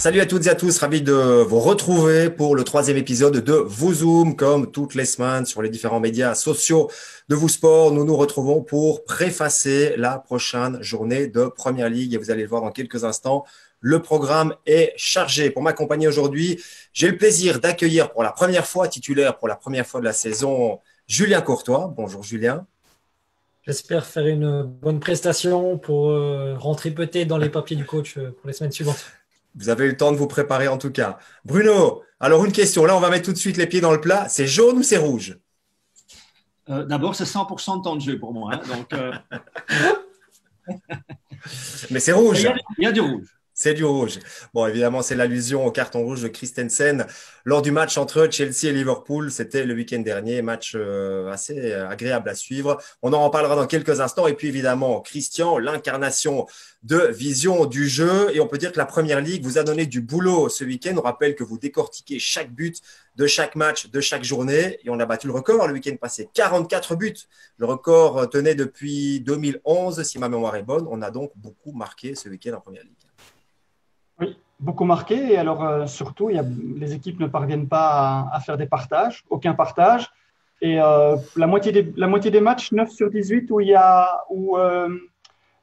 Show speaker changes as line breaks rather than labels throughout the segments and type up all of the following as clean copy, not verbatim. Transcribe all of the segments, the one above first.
Salut à toutes et à tous, ravi de vous retrouver pour le troisième épisode de VooZoom. Comme toutes les semaines sur les différents médias sociaux de VooSport, nous nous retrouvons pour préfacer la prochaine journée de Première Ligue. Et vous allez le voir dans quelques instants, le programme est chargé. Pour m'accompagner aujourd'hui, j'ai le plaisir d'accueillir pour la première fois, titulaire pour la première fois de la saison, Julien Courtois. Bonjour Julien.
J'espère faire une bonne prestation pour rentrer peut-être dans les papiers du coach pour les semaines suivantes.
Vous avez eu le temps de vous préparer en tout cas. Bruno, alors une question. Là, on va mettre tout de suite les pieds dans le plat. C'est jaune ou c'est rouge?
D'abord, c'est 100% de temps de jeu pour moi, hein. Donc,
Mais c'est rouge.
il y a du rouge.
C'est du rouge. Bon, évidemment, c'est l'allusion au carton rouge de Christensen lors du match entre Chelsea et Liverpool. C'était le week-end dernier, match assez agréable à suivre. On en reparlera dans quelques instants. Et puis, évidemment, Christian, l'incarnation de vision du jeu. Et on peut dire que la Première Ligue vous a donné du boulot ce week-end. On rappelle que vous décortiquez chaque but de chaque match, de chaque journée. Et on a battu le record le week-end passé. 44 buts. Le record tenait depuis 2011, si ma mémoire est bonne. On a donc beaucoup marqué ce week-end en Première Ligue.
Oui, beaucoup marqué. Et alors, surtout, les équipes ne parviennent pas à faire des partages, aucun partage. Et la moitié des matchs, 9 sur 18, où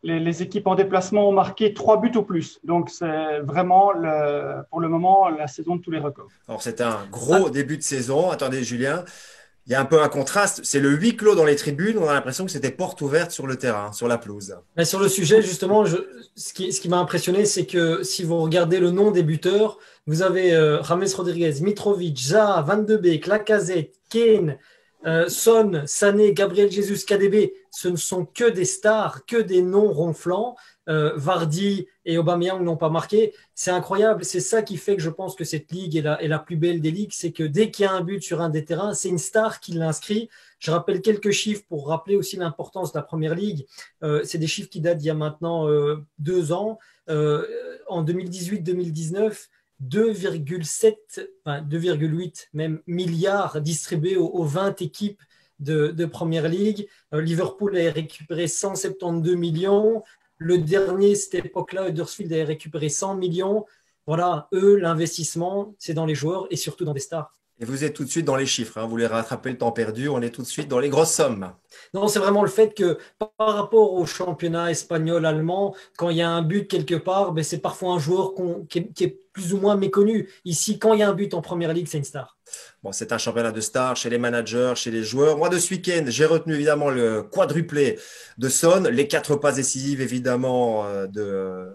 les équipes en déplacement ont marqué 3 buts ou plus. Donc, c'est vraiment, pour le moment, la saison de tous les records.
Alors, c'était un gros début de saison. Attendez, Julien, il y a un peu un contraste. C'est le huis clos dans les tribunes. On a l'impression que c'était porte ouverte sur le terrain, sur la pelouse.
Mais sur le sujet, justement, ce qui m'a impressionné, c'est que si vous regardez le nom des buteurs, vous avez James Rodriguez, Mitrovic, Zaha, Van de Beek, Lacazette, Kane, Son, Sané, Gabriel Jesus, KDB. Ce ne sont que des stars, que des noms ronflants. Vardy et Aubameyang n'ont pas marqué. C'est incroyable. C'est ça qui fait que je pense que cette ligue est la plus belle des ligues. C'est que dès qu'il y a un but sur un des terrains, c'est une star qui l'inscrit. Je rappelle quelques chiffres pour rappeler aussi l'importance de la Première Ligue. C'est des chiffres qui datent d'il y a maintenant 2 ans. En 2018-2019, 2,7, enfin 2,8 même milliards distribués aux 20 équipes de Première Ligue. Liverpool a récupéré 172 millions. Le dernier, cette époque-là, Huddersfield a récupéré 100 millions. Voilà, eux, l'investissement, c'est dans les joueurs et surtout dans des stars.
Et vous êtes tout de suite dans les chiffres, hein. Vous voulez rattraper le temps perdu. On est tout de suite dans les grosses sommes.
Non, c'est vraiment le fait que par rapport au championnat espagnol, allemand, quand il y a un but quelque part, ben, c'est parfois un joueur qui est plus ou moins méconnu. Ici, quand il y a un but en Première Ligue, c'est une star.
Bon, c'est un championnat de stars chez les managers, chez les joueurs. Moi, de ce week-end, j'ai retenu évidemment le quadruplé de Son, les 4 passes décisives évidemment de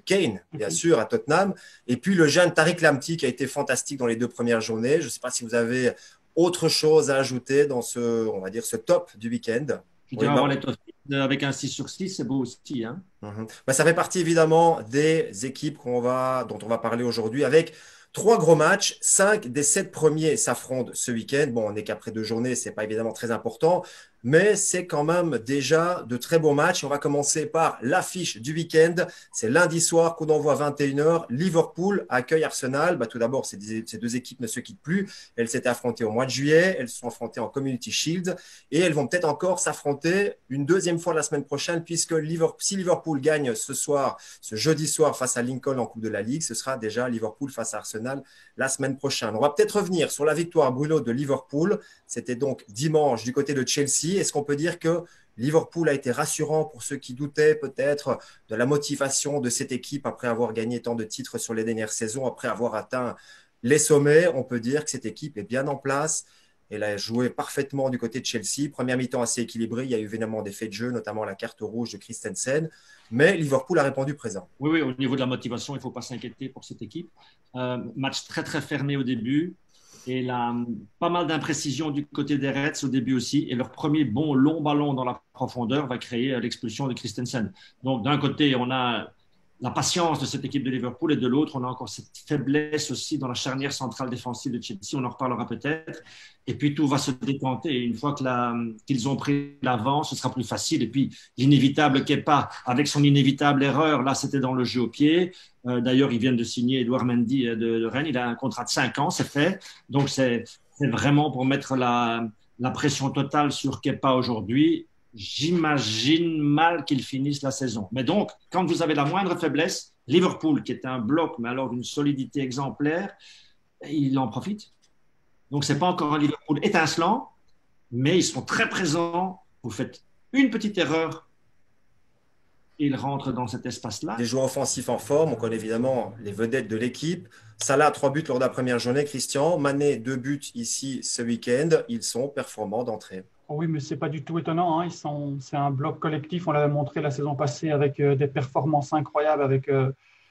Kane, bien sûr, à Tottenham. Et puis le jeune Tariq Lamptey qui a été fantastique dans les 2 premières journées. Je ne sais pas si vous avez autre chose à ajouter dans on va dire, ce top du week-end.
Je
Oui,
dirais avoir les top 6 avec un 6 sur 6, c'est beau aussi, hein.
Ben, ça fait partie évidemment des équipes dont on va parler aujourd'hui avec 3 gros matchs. 5 des 7 premiers s'affrontent ce week-end. Bon, on n'est qu'après 2 journées, c'est pas évidemment très important, mais c'est quand même déjà de très beaux matchs. On va commencer par l'affiche du week-end. C'est lundi soir, coup d'envoi 21h. Liverpool accueille Arsenal. Ben, tout d'abord, ces 2 équipes ne se quittent plus. Elles s'étaient affrontées au mois de juillet. Elles se sont affrontées en Community Shield et elles vont peut-être encore s'affronter une deuxième fois la semaine prochaine puisque si Liverpool gagne ce jeudi soir face à Lincoln en Coupe de la Ligue, ce sera déjà Liverpool face à Arsenal la semaine prochaine. On va peut-être revenir sur la victoire, Bruno, de Liverpool. C'était donc dimanche du côté de Chelsea. Est-ce qu'on peut dire que Liverpool a été rassurant pour ceux qui doutaient peut-être de la motivation de cette équipe après avoir gagné tant de titres sur les dernières saisons, après avoir atteint les sommets? On peut dire que cette équipe est bien en place. Elle a joué parfaitement du côté de Chelsea. Première mi-temps assez équilibrée. Il y a eu évidemment des faits de jeu, notamment la carte rouge de Christensen. Mais Liverpool a répondu présent.
Oui, oui, au niveau de la motivation, il ne faut pas s'inquiéter pour cette équipe. Match très, très fermé au début. Et là, pas mal d'imprécisions du côté des Reds au début aussi. Et leur premier bon long ballon dans la profondeur va créer l'expulsion de Christensen. Donc, d'un côté, on a la patience de cette équipe de Liverpool et de l'autre, on a encore cette faiblesse aussi dans la charnière centrale défensive de Chelsea. On en reparlera peut-être. Et puis, tout va se décanter. Et une fois qu'ils ont pris l'avant, ce sera plus facile. Et puis, l'inévitable Kepa, avec son inévitable erreur, là, c'était dans le jeu au pied. D'ailleurs, ils viennent de signer Edouard Mendy de Rennes. Il a un contrat de 5 ans, c'est fait. Donc, c'est vraiment pour mettre la pression totale sur Kepa aujourd'hui. j'imagine mal qu'ils finissent la saison. Mais donc, quand vous avez la moindre faiblesse, Liverpool, qui est un bloc, mais alors d'une solidité exemplaire, il en profite. Donc, ce n'est pas encore un Liverpool étincelant, mais ils sont très présents. Vous faites une petite erreur, ils rentrent dans cet espace-là.
Des joueurs offensifs en forme, on connaît évidemment les vedettes de l'équipe. Salah, 3 buts lors de la première journée, Christian. Mané, 2 buts ici ce week-end. Ils sont performants d'entrée.
Oh oui, mais c'est pas du tout étonnant, hein. C'est un bloc collectif. On l'avait montré la saison passée avec des performances incroyables avec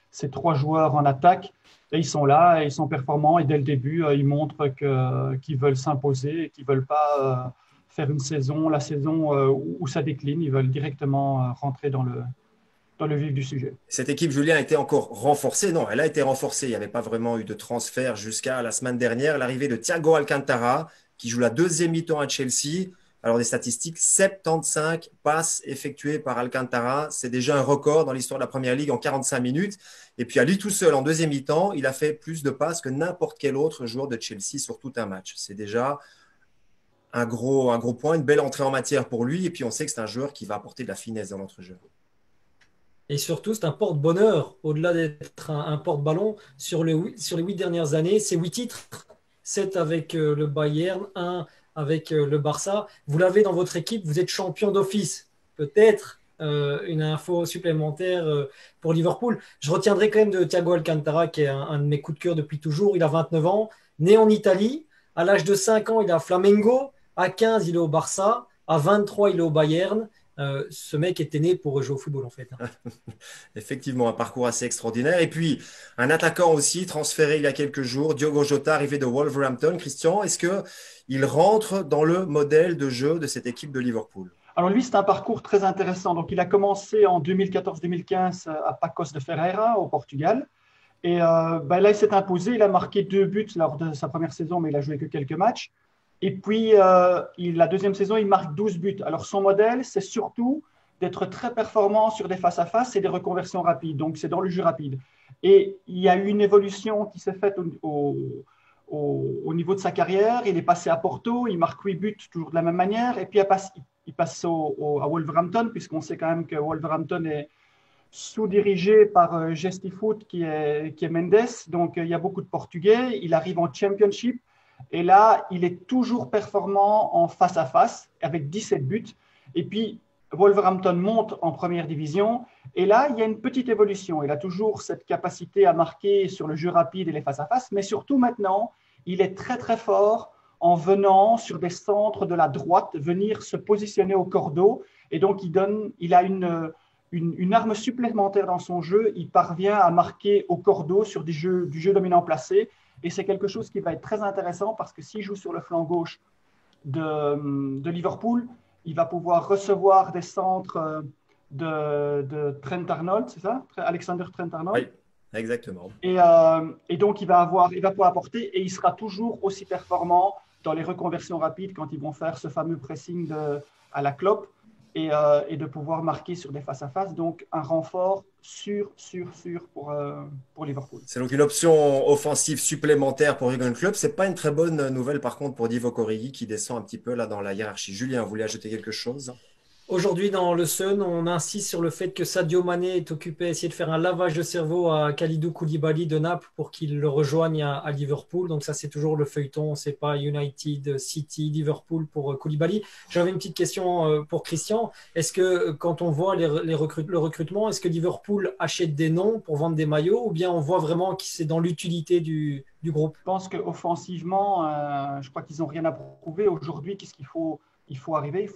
ces 3 joueurs en attaque. Et ils sont là, et ils sont performants. Et dès le début, ils montrent qu'ils veulent s'imposer et qu'ils veulent pas faire une saison, la saison où ça décline. Ils veulent directement rentrer dans le vif du sujet.
Cette équipe, Julien, a été encore renforcée. Non, elle a été renforcée. Il n'y avait pas vraiment eu de transfert jusqu'à la semaine dernière. L'arrivée de Thiago Alcantara, qui joue la deuxième mi-temps à Chelsea. Alors, des statistiques, 75 passes effectuées par Alcantara. C'est déjà un record dans l'histoire de la Première Ligue en 45 minutes. Et puis, à lui tout seul, en deuxième mi-temps, il a fait plus de passes que n'importe quel autre joueur de Chelsea sur tout un match. C'est déjà un gros point, une belle entrée en matière pour lui. Et puis, on sait que c'est un joueur qui va apporter de la finesse dans notre jeu.
Et surtout, c'est un porte-bonheur, au-delà d'être un porte-ballon. Sur les 8 dernières années, c'est 8 titres, 7 avec le Bayern, 1 avec le Barça. Vous l'avez dans votre équipe, vous êtes champion d'office. Peut-être une info supplémentaire pour Liverpool. Je retiendrai quand même de Thiago Alcantara, qui est un de mes coups de cœur depuis toujours. Il a 29 ans, né en Italie. À l'âge de 5 ans, il est à Flamengo. À 15, il est au Barça. À 23, il est au Bayern. Ce mec était né pour jouer au football, en fait.
Effectivement, un parcours assez extraordinaire. Et puis, un attaquant aussi, transféré il y a quelques jours, Diogo Jota, arrivé de Wolverhampton. Christian, est-ce qu'il rentre dans le modèle de jeu de cette équipe de Liverpool?
Alors lui, c'est un parcours très intéressant. Donc, il a commencé en 2014-2015 à Paços de Ferreira, au Portugal. Et là, il s'est imposé. Il a marqué 2 buts lors de sa première saison, mais il a joué que quelques matchs. Et puis, la deuxième saison, il marque 12 buts. Alors, son modèle, c'est surtout d'être très performant sur des face-à-face et des reconversions rapides. Donc, c'est dans le jeu rapide. Et il y a eu une évolution qui s'est faite au niveau de sa carrière. Il est passé à Porto, il marque 8 buts, toujours de la même manière. Et puis, il passe à Wolverhampton, puisqu'on sait quand même que Wolverhampton est sous-dirigé par Gestifoot, qui est Mendes. Donc, il y a beaucoup de Portugais. Il arrive en Championship. Et là, il est toujours performant en face-à-face avec 17 buts. Et puis, Wolverhampton monte en première division. Et là, il y a une petite évolution. Il a toujours cette capacité à marquer sur le jeu rapide et les face-à-face. Mais surtout maintenant, il est très, très fort en venant sur des centres de la droite, venir se positionner au cordeau. Et donc, il a une arme supplémentaire dans son jeu. Il parvient à marquer au cordeau sur du jeu dominant placé. Et c'est quelque chose qui va être très intéressant parce que s'il joue sur le flanc gauche de Liverpool, il va pouvoir recevoir des centres de Trent Arnold, c'est ça? Alexander Trent Arnold.
Oui, exactement.
Et donc, il va pouvoir apporter et il sera toujours aussi performant dans les reconversions rapides quand ils vont faire ce fameux pressing à la Klopp et de pouvoir marquer sur des face-à-face. Donc, un renfort sûr pour Liverpool.
C'est donc une option offensive supplémentaire pour Jürgen Klopp. C'est pas une très bonne nouvelle par contre pour Divock Origi qui descend un petit peu là dans la hiérarchie. Julien, vous voulez ajouter quelque chose?
Aujourd'hui, dans le Sun, on insiste sur le fait que Sadio Mané est occupé à essayer de faire un lavage de cerveau à Kalidou Koulibaly de Naples pour qu'il le rejoigne à Liverpool. Donc ça, c'est toujours le feuilleton. C'est pas United, City, Liverpool pour Koulibaly. J'avais une petite question pour Christian. Est-ce que quand on voit le recrutement, est-ce que Liverpool achète des noms pour vendre des maillots ou bien on voit vraiment que c'est dans l'utilité du groupe?
Je pense qu'offensivement, je crois qu'ils n'ont rien à prouver. Aujourd'hui, qu'est-ce qu'il faut? Il faut arriver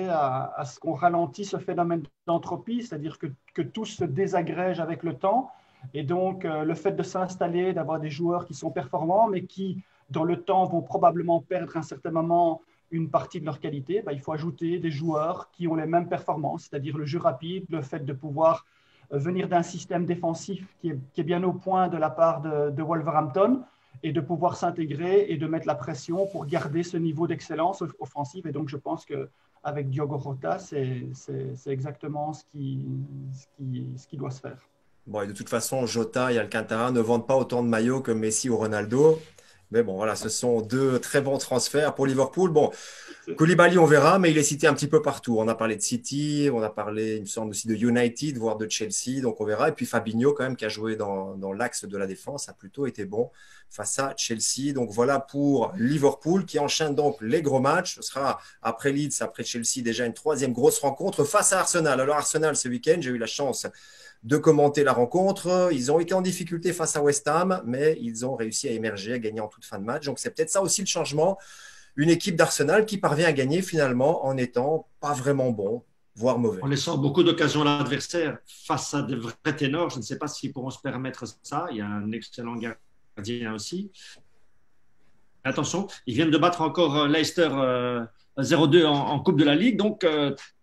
à ce qu'on ralentisse ce phénomène d'entropie, c'est-à-dire que tout se désagrège avec le temps. Et donc, le fait de s'installer, d'avoir des joueurs qui sont performants, mais qui, dans le temps, vont probablement perdre à un certain moment une partie de leur qualité, il faut ajouter des joueurs qui ont les mêmes performances, c'est-à-dire le jeu rapide, le fait de pouvoir venir d'un système défensif qui est bien au point de la part de Wolverhampton, et de pouvoir s'intégrer et de mettre la pression pour garder ce niveau d'excellence offensive. Et donc, je pense qu'avec Diogo Jota, c'est exactement ce qui doit se faire.
Bon, et de toute façon, Jota et Alcantara ne vendent pas autant de maillots que Messi ou Ronaldo. Mais bon, voilà, ce sont deux très bons transferts pour Liverpool. Bon, Koulibaly, on verra, mais il est cité un petit peu partout. On a parlé de City, on a parlé, il me semble aussi de United, voire de Chelsea, donc on verra. Et puis Fabinho, quand même, qui a joué dans l'axe de la défense, a plutôt été bon face à Chelsea. Donc voilà pour Liverpool qui enchaîne donc les gros matchs. Ce sera après Leeds, après Chelsea, déjà une troisième grosse rencontre face à Arsenal. Alors Arsenal, ce week-end, j'ai eu la chance de commenter la rencontre. Ils ont été en difficulté face à West Ham, mais ils ont réussi à émerger, à gagner en toute fin de match. Donc c'est peut-être ça aussi le changement. Une équipe d'Arsenal qui parvient à gagner finalement en étant pas vraiment bon, voire mauvais.
On laissant beaucoup d'occasions à l'adversaire face à de vrais ténors. Je ne sais pas s'ils pourront se permettre ça. Il y a un excellent gardien aussi. Attention, ils viennent de battre encore Leicester 0-2 en Coupe de la Ligue. Donc,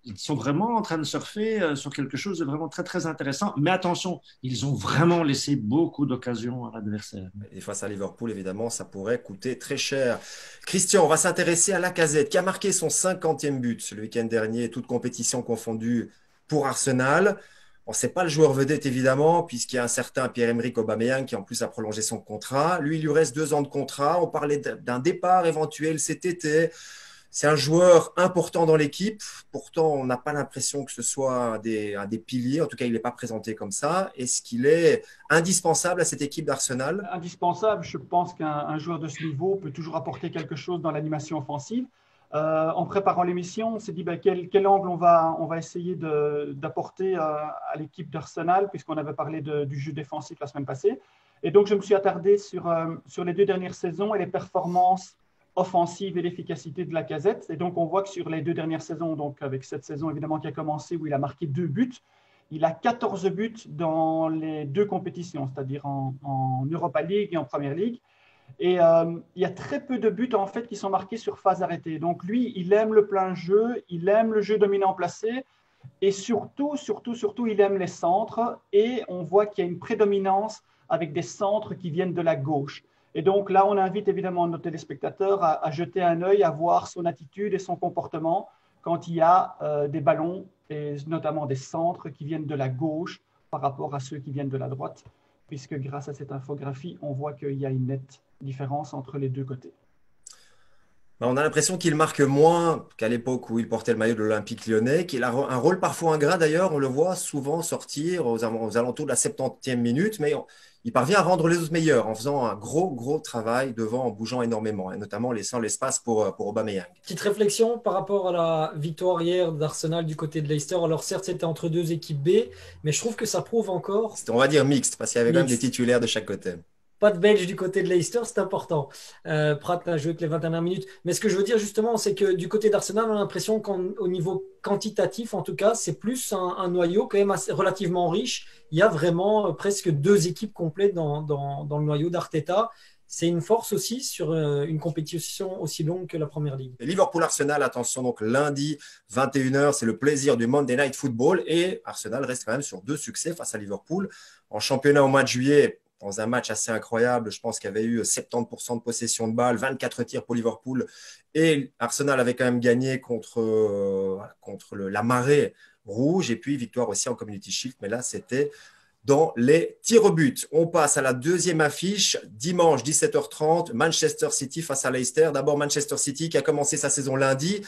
ils sont vraiment en train de surfer sur quelque chose de vraiment très, très intéressant. Mais attention, ils ont vraiment laissé beaucoup d'occasions à l'adversaire.
Et face à Liverpool, évidemment, ça pourrait coûter très cher. Christian, on va s'intéresser à Lacazette, qui a marqué son 50e but le week-end dernier, toute compétition confondue pour Arsenal. On ne sait pas le joueur vedette, évidemment, puisqu'il y a un certain Pierre-Emerick Aubameyang qui, en plus, a prolongé son contrat. Lui, il lui reste 2 ans de contrat. On parlait d'un départ éventuel cet été. C'est un joueur important dans l'équipe. Pourtant, on n'a pas l'impression que ce soit un des piliers. En tout cas, il n'est pas présenté comme ça. Est-ce qu'il est indispensable à cette équipe d'Arsenal?
Indispensable. Je pense qu'un joueur de ce niveau peut toujours apporter quelque chose dans l'animation offensive. En préparant l'émission, on s'est dit quel angle on va essayer d'apporter à l'équipe d'Arsenal, puisqu'on avait parlé du jeu défensif la semaine passée. Et donc, je me suis attardé sur les 2 dernières saisons et les performances offensives et l'efficacité de Lacazette. Et donc, on voit que sur les 2 dernières saisons, donc avec cette saison évidemment qui a commencé où il a marqué 2 buts, il a 14 buts dans les 2 compétitions, c'est-à-dire en Europa League et en Premier League. Et il y a très peu de buts en fait qui sont marqués sur phase arrêtée. Donc lui, il aime le plein jeu, il aime le jeu dominant placé et surtout, il aime les centres. Et on voit qu'il y a une prédominance avec des centres qui viennent de la gauche. Et donc là, on invite évidemment nos téléspectateurs à jeter un œil, à voir son attitude et son comportement quand il y a des ballons et notamment des centres qui viennent de la gauche par rapport à ceux qui viennent de la droite, puisque grâce à cette infographie, on voit qu'il y a une nette différence entre les 2 côtés.
On a l'impression qu'il marque moins qu'à l'époque où il portait le maillot de l'Olympique Lyonnais, qu'il a un rôle parfois ingrat d'ailleurs. On le voit souvent sortir aux alentours de la 70e minute, mais il parvient à rendre les autres meilleurs en faisant un gros travail devant, en bougeant énormément, et notamment laissant l'espace pour Aubameyang.
Petite réflexion par rapport à la victoire hier d'Arsenal du côté de Leicester. Alors certes, c'était entre 2 équipes B, mais je trouve que ça prouve encore…
C'était, on va dire mixte, parce qu'il y avait quand même des titulaires de chaque côté.
Pas de Belge du côté de Leicester, c'est important. Pratt n'a joué que les 21 minutes. Mais ce que je veux dire justement, c'est que du côté d'Arsenal, on a l'impression qu'au niveau quantitatif, en tout cas, c'est plus un noyau quand même relativement riche. Il y a vraiment presque 2 équipes complètes dans le noyau d'Arteta. C'est une force aussi sur une compétition aussi longue que la Première Ligue.
Liverpool-Arsenal, attention, donc lundi 21h, c'est le plaisir du Monday Night Football. Et Arsenal reste quand même sur 2 succès face à Liverpool. En championnat au mois de juillet, dans un match assez incroyable, je pense qu'il y avait eu 70% de possession de balle, 24 tirs pour Liverpool. Et Arsenal avait quand même gagné contre la marée rouge. Et puis, victoire aussi en Community Shield. Mais là, c'était dans les tirs au but. On passe à la 2e affiche. Dimanche, 17h30, Manchester City face à Leicester. D'abord, Manchester City qui a commencé sa saison lundi.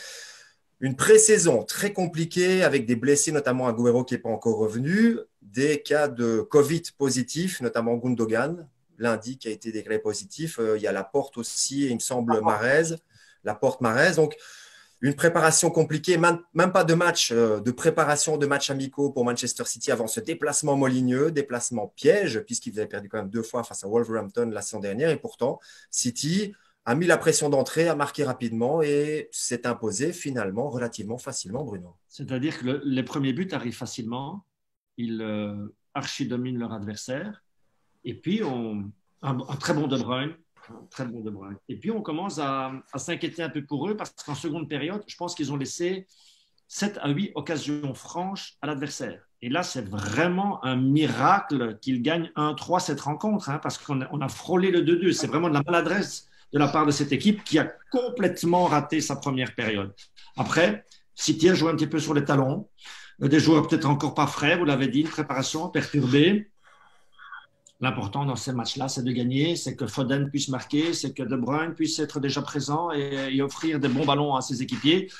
Une pré-saison très compliquée avec des blessés, notamment Agüero qui n'est pas encore revenu, des cas de Covid positifs, notamment Gundogan, lundi qui a été déclaré positif. Il y a Laporte aussi, il me semble, Mahrez. Donc, une préparation compliquée, même pas de match, de préparation de matchs amicaux pour Manchester City avant ce déplacement molineux, déplacement piège, puisqu'ils avaient perdu quand même 2 fois face à Wolverhampton la saison dernière. Et pourtant, City a mis la pression d'entrée, a marqué rapidement et s'est imposé finalement relativement facilement, Bruno.
C'est-à-dire que les premiers buts arrivent facilement, ils archi-dominent leur adversaire, et puis un très bon De Bruyne. Et puis on commence à s'inquiéter un peu pour eux, parce qu'en seconde période, je pense qu'ils ont laissé 7 à 8 occasions franches à l'adversaire. Et là, c'est vraiment un miracle qu'ils gagnent 1-3 cette rencontre, parce qu'on a frôlé le 2-2. C'est vraiment de la maladresse de la part de cette équipe qui a complètement raté sa première période. Après, City a joué un petit peu sur les talons, des joueurs peut-être encore pas frais, vous l'avez dit, une préparation perturbée. L'important dans ces matchs-là, c'est de gagner, c'est que Foden puisse marquer, c'est que De Bruyne puisse être déjà présent et offrir des bons ballons à ses équipiers.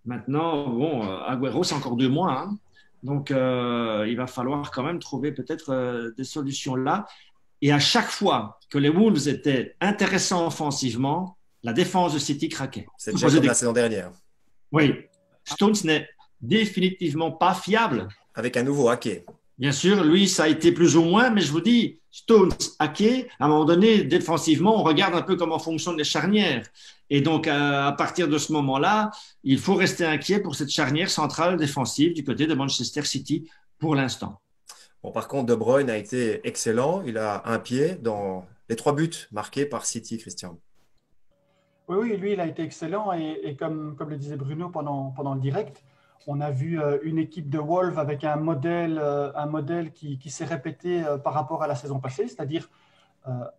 Maintenant, bon, Agüero, c'est encore 2 mois. Hein. Donc, il va falloir quand même trouver peut-être des solutions là. Et à chaque fois que les Wolves étaient intéressants offensivement, la défense de City craquait.
C'est déjà comme la saison dernière.
Oui. Stones n'est définitivement pas fiable.
Avec un nouveau Ake.
Bien sûr, lui, ça a été plus ou moins, mais je vous dis, Stones, Ake, à un moment donné, défensivement, on regarde un peu comment fonctionnent les charnières. Et donc, à partir de ce moment-là, il faut rester inquiet pour cette charnière centrale défensive du côté de Manchester City pour l'instant.
Bon, par contre, De Bruyne a été excellent. Il a un pied dans les 3 buts marqués par City, Christian.
Oui, lui, il a été excellent. Et comme le disait Bruno pendant le direct, on a vu une équipe de Wolves avec un modèle qui s'est répété par rapport à la saison passée, c'est-à-dire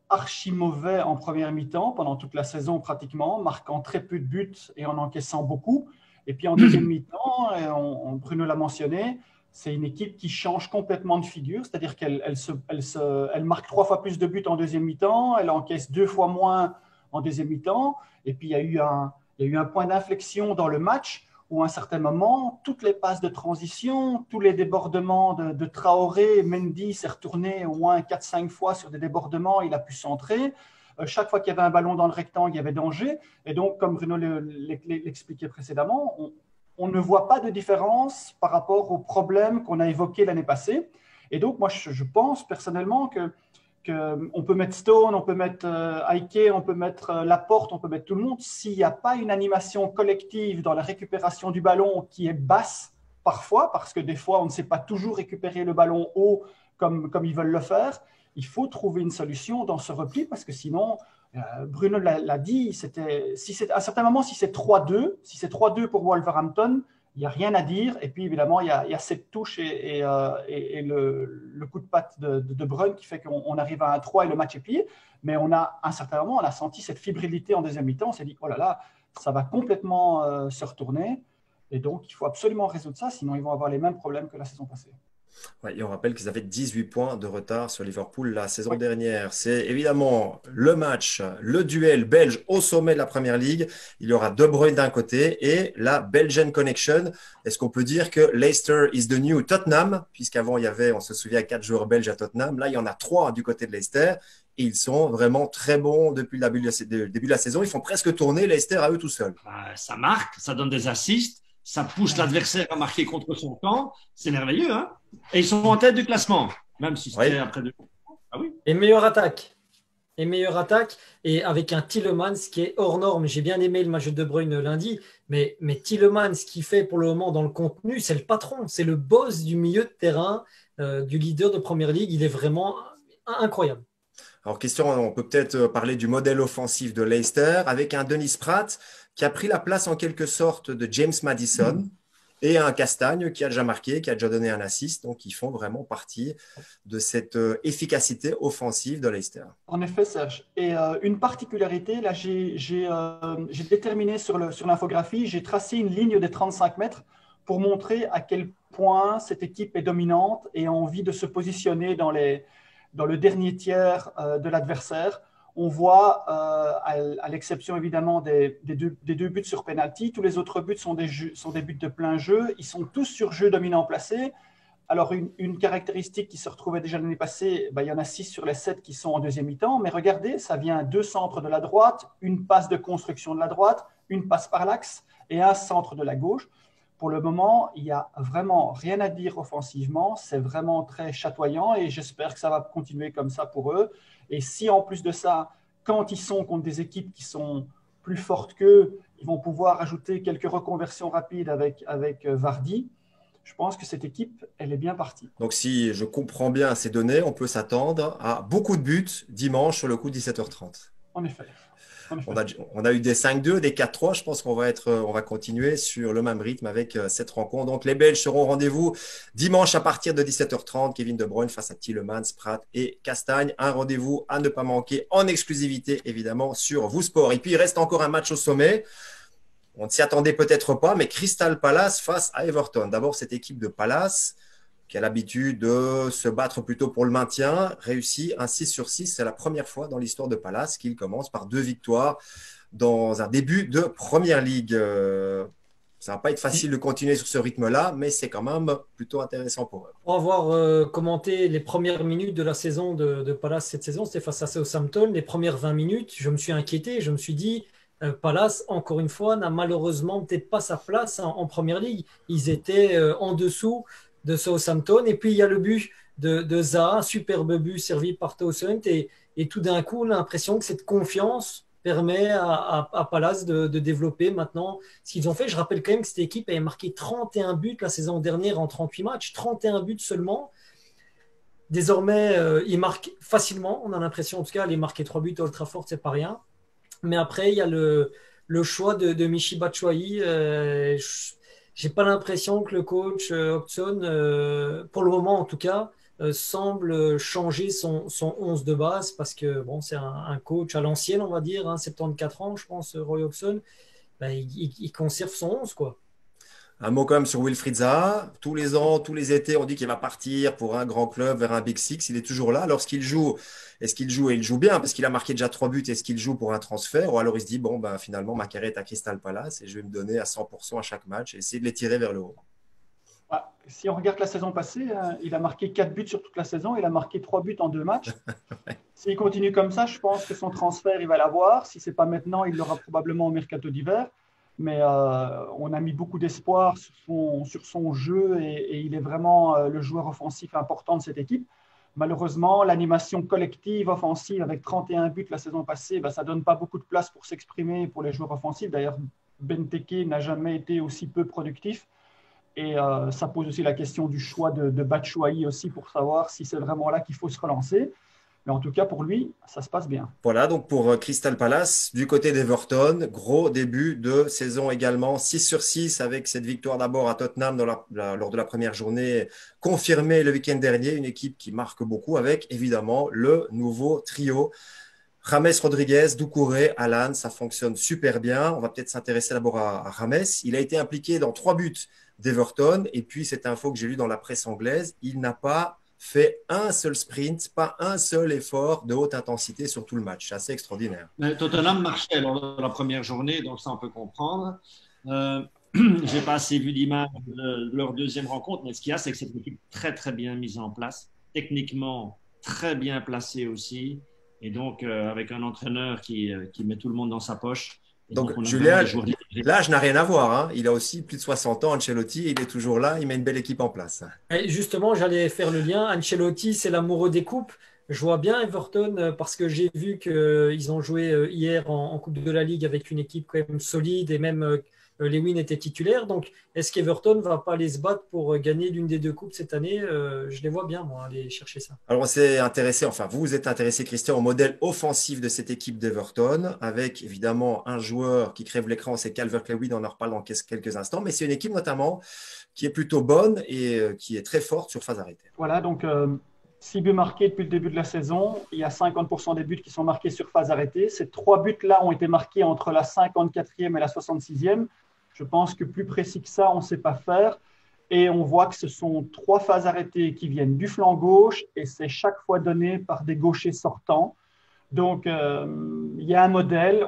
archi mauvais en première mi-temps, pendant toute la saison pratiquement, marquant très peu de buts et en encaissant beaucoup. Et puis en deuxième mi-temps, Bruno l'a mentionné, c'est une équipe qui change complètement de figure, c'est-à-dire qu'elle marque 3 fois plus de buts en deuxième mi-temps, elle encaisse 2 fois moins en deuxième mi-temps. Et puis il y a eu un point d'inflexion dans le match où à un certain moment, toutes les passes de transition, tous les débordements de Traoré, Mendy s'est retourné au moins 4-5 fois sur des débordements, il a pu centrer. Chaque fois qu'il y avait un ballon dans le rectangle, il y avait danger. Et donc, comme Bruno l'expliquait précédemment, on ne voit pas de différence par rapport aux problèmes qu'on a évoqués l'année passée. Et donc, moi, je pense personnellement qu'on peut mettre Stone, on peut mettre Ake, on peut mettre Laporte, on peut mettre tout le monde. S'il n'y a pas une animation collective dans la récupération du ballon qui est basse parfois, parce que des fois, on ne sait pas toujours récupérer le ballon haut comme ils veulent le faire, il faut trouver une solution dans ce repli parce que sinon, Bruno l'a dit, à un certain moment, si c'est 3-2 pour Wolverhampton, il n'y a rien à dire. Et puis, évidemment, il y a cette touche et le coup de patte de Bruyne qui fait qu'on arrive à 1-3 et le match est plié. Mais à un certain moment, on a senti cette fébrilité en deuxième mi-temps. On s'est dit, oh là là, ça va complètement se retourner. Et donc, il faut absolument résoudre ça, sinon ils vont avoir les mêmes problèmes que la saison passée.
Ouais, et on rappelle qu'ils avaient 18 points de retard sur Liverpool la saison dernière. C'est évidemment le match, le duel belge au sommet de la Première Ligue. Il y aura De Bruyne d'un côté et la Belgian Connection. Est-ce qu'on peut dire que Leicester is the new Tottenham? Puisqu'avant, il y avait, on se souvient, 4 joueurs belges à Tottenham. Là, il y en a 3 du côté de Leicester. Et ils sont vraiment très bons depuis le début de la saison. Ils font presque tourner Leicester à eux tout seuls.
Ça marque, ça donne des assists. Ça pousse l'adversaire à marquer contre son camp. C'est merveilleux, hein? Et ils sont en tête du classement, même si c'était après 2.
Ah oui. Et meilleure attaque. Et avec un Tielemans qui est hors norme. J'ai bien aimé le match de De Bruyne lundi, mais Tielemans, ce qu'il fait pour le moment dans le contenu, c'est le patron. C'est le boss du milieu de terrain, du leader de Première Ligue. Il est vraiment incroyable.
Alors, question, on peut peut-être parler du modèle offensif de Leicester avec un Dennis Pratt qui a pris la place en quelque sorte de James Maddison et un Castagne qui a déjà marqué, qui a déjà donné un assist. Donc, ils font vraiment partie de cette efficacité offensive de Leicester.
En effet, Serge. Et une particularité, là, j'ai déterminé sur l'infographie, j'ai tracé une ligne des 35 mètres pour montrer à quel point cette équipe est dominante et a envie de se positionner dans le dernier tiers de l'adversaire. On voit, à l'exception évidemment des deux buts sur penalty, tous les autres buts sont des buts de plein jeu. Ils sont tous sur jeu dominant placé. Alors, une caractéristique qui se retrouvait déjà l'année passée, il y en a 6 sur les 7 qui sont en deuxième mi-temps. Mais regardez, ça vient 2 centres de la droite, une passe de construction de la droite, une passe par l'axe et un centre de la gauche. Pour le moment, il n'y a vraiment rien à dire offensivement. C'est vraiment très chatoyant et j'espère que ça va continuer comme ça pour eux. Et si en plus de ça, quand ils sont contre des équipes qui sont plus fortes qu'eux, ils vont pouvoir ajouter quelques reconversions rapides avec Vardy, je pense que cette équipe, elle est bien partie.
Donc si je comprends bien ces données, on peut s'attendre à beaucoup de buts dimanche sur le coup de 17h30.
En effet.
On a eu des 5-2, des 4-3. Je pense qu'on va continuer sur le même rythme avec cette rencontre. Donc, les Belges seront au rendez-vous dimanche à partir de 17h30. Kevin De Bruyne face à Tielemans, Pratt et Castagne. Un rendez-vous à ne pas manquer en exclusivité, évidemment, sur Vous Sport. Et puis, il reste encore un match au sommet. On ne s'y attendait peut-être pas, mais Crystal Palace face à Everton. D'abord, cette équipe de Palace qui a l'habitude de se battre plutôt pour le maintien, réussit un 6 sur 6. C'est la première fois dans l'histoire de Palace qu'il commence par 2 victoires dans un début de Première Ligue. Ça va pas être facile de continuer sur ce rythme-là, mais c'est quand même plutôt intéressant pour eux.
Pour avoir commenté les premières minutes de la saison de Palace cette saison, c'était face à Southampton. Les premières 20 minutes, je me suis inquiété. Je me suis dit, Palace, encore une fois, n'a malheureusement peut-être pas sa place en Première Ligue. Ils étaient en dessous de Southampton. Et puis, il y a le but de Zaha, un superbe but servi par Townsend. Et tout d'un coup, on a l'impression que cette confiance permet à Palace de développer maintenant ce qu'ils ont fait. Je rappelle quand même que cette équipe avait marqué 31 buts la saison dernière en 38 matchs, 31 buts seulement. Désormais, ils marquent facilement. On a l'impression, en tout cas, aller marquer 3 buts à Old Trafford, c'est pas rien. Mais après, il y a le choix de Michy Batshuayi. J'ai pas l'impression que le coach Hodgson, pour le moment en tout cas, semble changer son 11 de base parce que bon, c'est un coach à l'ancienne, on va dire, 74 ans, je pense, Roy Hodgson. Ben, il conserve son 11, quoi.
Un mot quand même sur Wilfried Zaha. Tous les ans, tous les étés, on dit qu'il va partir pour un grand club vers un Big Six. Il est toujours là. Lorsqu'il joue, est-ce qu'il joue? Et il joue bien parce qu'il a marqué déjà 3 buts. Est-ce qu'il joue pour un transfert? Ou alors il se dit, bon, ben, finalement, ma carrière est à Crystal Palace et je vais me donner à 100% à chaque match et essayer de les tirer vers le haut.
Si on regarde la saison passée, il a marqué 4 buts sur toute la saison. Il a marqué 3 buts en 2 matchs. S'il continue comme ça, je pense que son transfert, il va l'avoir. Si ce n'est pas maintenant, il l'aura probablement au mercato d'hiver. Mais on a mis beaucoup d'espoir sur son jeu et il est vraiment le joueur offensif important de cette équipe. Malheureusement, l'animation collective offensive avec 31 buts la saison passée, ça ne donne pas beaucoup de place pour s'exprimer pour les joueurs offensifs. D'ailleurs, Benteke n'a jamais été aussi peu productif. Et ça pose aussi la question du choix de Batshuayi aussi pour savoir si c'est vraiment là qu'il faut se relancer. Mais en tout cas, pour lui, ça se passe bien.
Voilà, donc pour Crystal Palace, du côté d'Everton, gros début de saison également, 6 sur 6 avec cette victoire d'abord à Tottenham lors de la première journée, confirmée le week-end dernier, une équipe qui marque beaucoup avec évidemment le nouveau trio. James Rodriguez, Doucouré, Alan, ça fonctionne super bien. On va peut-être s'intéresser d'abord à James. Il a été impliqué dans 3 buts d'Everton et puis cette info que j'ai lue dans la presse anglaise, il n'a pas fait un seul sprint, pas un seul effort de haute intensité sur tout le match. C'est assez extraordinaire.
Mais Tottenham marchait lors de la première journée, donc ça on peut comprendre. J'ai pas assez vu d'images de leur deuxième rencontre, mais ce qu'il y a, c'est que c'est une équipe très très bien mise en place, techniquement très bien placée aussi, et donc avec un entraîneur qui met tout le monde dans sa poche.
Donc Julien, l'âge n'a rien à voir. Hein. Il a aussi plus de 60 ans, Ancelotti, il est toujours là, il met une belle équipe en place.
Et justement, j'allais faire le lien. Ancelotti, c'est l'amoureux des coupes. Je vois bien Everton parce que j'ai vu qu'ils ont joué hier en Coupe de la Ligue avec une équipe quand même solide et même Lewin était titulaire. Donc, est-ce qu'Everton ne va pas aller se battre pour gagner l'une des 2 coupes cette année? Je les vois bien, moi, aller chercher ça.
Alors, on s'est intéressé, enfin, vous vous êtes intéressé, Christian, au modèle offensif de cette équipe d'Everton, avec évidemment un joueur qui crève l'écran, c'est Calvert-Lewin, on en reparle dans quelques instants, mais c'est une équipe notamment qui est plutôt bonne et qui est très forte sur phase arrêtée.
Voilà, donc 6 buts marqués depuis le début de la saison. Il y a 50% des buts qui sont marqués sur phase arrêtée. Ces 3 buts-là ont été marqués entre la 54e et la 66e. Je pense que plus précis que ça, on ne sait pas faire. Et on voit que ce sont 3 phases arrêtées qui viennent du flanc gauche et c'est chaque fois donné par des gauchers sortants. Donc, il y a un modèle.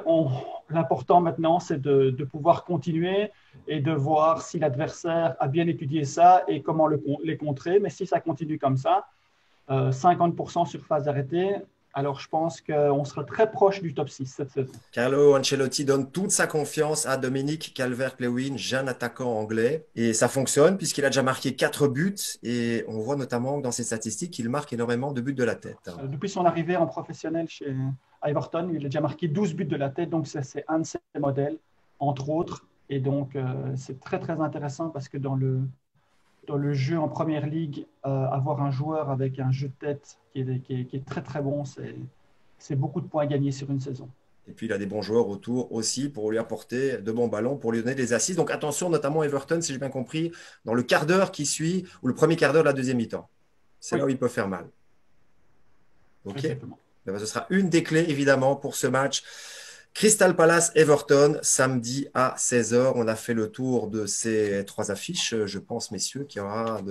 L'important maintenant, c'est de pouvoir continuer et de voir si l'adversaire a bien étudié ça et comment les contrer. Mais si ça continue comme ça, 50% sur phase arrêtée, alors je pense qu'on sera très proche du top 6 cette saison.
Carlo Ancelotti donne toute sa confiance à Dominic Calvert-Lewin, jeune attaquant anglais. Et ça fonctionne puisqu'il a déjà marqué 4 buts. Et on voit notamment dans ses statistiques qu'il marque énormément de buts de la tête.
Depuis son arrivée en professionnel chez Everton, il a déjà marqué 12 buts de la tête. Donc c'est un de ses modèles, entre autres. Et donc c'est très très intéressant parce que dans le jeu en première ligue, avoir un joueur avec un jeu de tête qui est très très bon, c'est beaucoup de points à gagner sur une saison.
Et puis il a des bons joueurs autour aussi pour lui apporter de bons ballons, pour lui donner des assists. Donc attention, notamment Everton, si j'ai bien compris, dans le quart d'heure qui suit, ou le premier quart d'heure de la deuxième mi-temps. C'est là où il peut faire mal. Ok.
Exactement.
Ce sera une des clés évidemment pour ce match. Crystal Palace Everton, samedi à 16h. On a fait le tour de ces 3 affiches, je pense, messieurs, qu'il y aura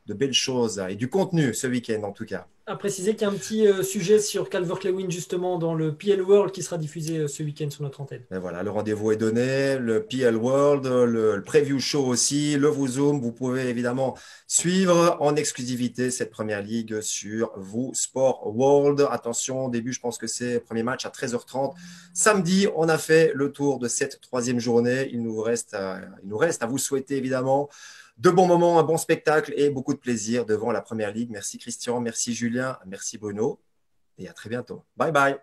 de belles choses et du contenu ce week-end en tout cas.
À préciser qu'il y a un petit sujet sur Calvert-Lewin justement dans le PL World qui sera diffusé ce week-end sur notre antenne.
Et voilà, le rendez-vous est donné, le PL World, le preview show aussi, le VooZoom. Vous pouvez évidemment suivre en exclusivité cette première ligue sur Vous Sport World. Attention, au début, je pense que c'est le premier match à 13h30. Samedi, on a fait le tour de cette troisième journée. Il nous reste à vous souhaiter évidemment de bons moments, un bon spectacle et beaucoup de plaisir devant la première ligue. Merci Christian, merci Julien, merci Bruno et à très bientôt. Bye bye.